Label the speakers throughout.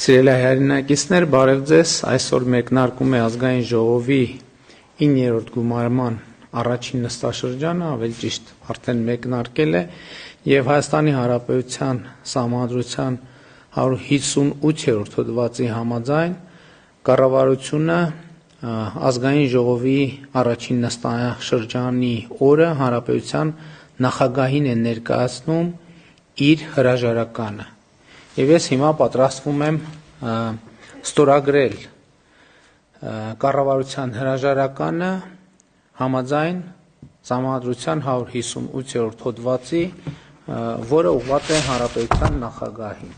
Speaker 1: Սիրելի հայրենակիցներ, բարև ձեզ, այսօր մեկնարկում է ազգային ժողովի 9-րդ գումարման առաջին նստաշրջանը, ավելի ճիշտ արդեն մեկնարկել է եւ Հայաստանի Հանրապետության Սահմանադրության 158-րդ հոդվածի համաձայն կառավարությունը ազգային ժողովի առաջին նստաշրջանի օրը հանրապետության նախագահին է ներկայացնում իր հրաժարականը։ Եվ ես հիմա պատրաստվում եմ ստորագրել կառավարության հրաժարականը համաձայն Սահմանադրության 158-րդ հոդվածի, որը ուղղված է հանրապետության նախագահին։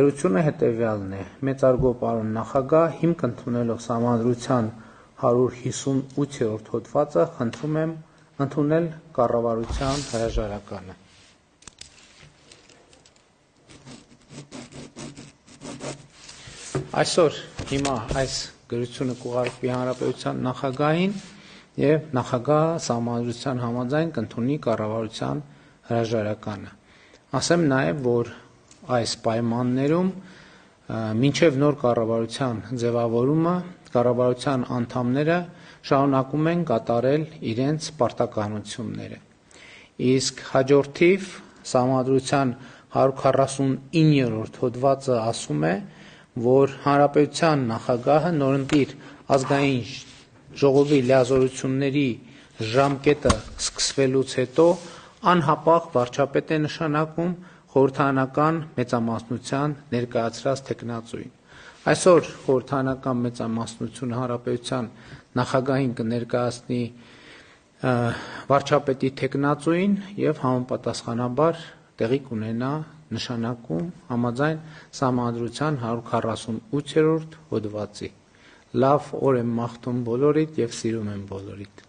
Speaker 1: Գրությունը հետևյալն է. մեծարգո պարոն նախագահ, հիմք ընդունելով Սահմանադրության 158-րդ հոդվածը, խնդրում եմ ընդունել կառավարության հրաժարականը։ Այսօր հիմա այս գրությունը կուղարկվի հանրապետության նախագահին եւ նախագահը Սահմանադրության համաձայն կընդունի կառավարության հրաժարականը։ Ասեմ նաեւ, որ այս պայմաններում մինչև նոր կառավարության ձևավորումը կառավարության անդամները շարունակում են կատարել իրենց պարտականությունները։ Իսկ հաջորդիվ Սահմանադրության 149-րդ հոդվածը ասում է, որ հանրապետության նախագահը նորընտիր ազգային ժողովի լիազորությունների ժամկետը սկսվելուց հետո անհապաղ վարչապետ է նշանակում խորհրդարանական մեծամասնության ներկայացրած թեկնածուին։ Այսօր խորհրդարանական մեծամասնությունը հանրապետության նախագահին կներկայացնի վարչապետի թեկնածուին եւ համապատասխանաբար տեղի կունենա նշանակում համաձայն Սահմանադրության 148-րդ հոդվածի։ Լավ օր եմ մաղթում բոլորիդ եւ սիրում եմ բոլորիդ։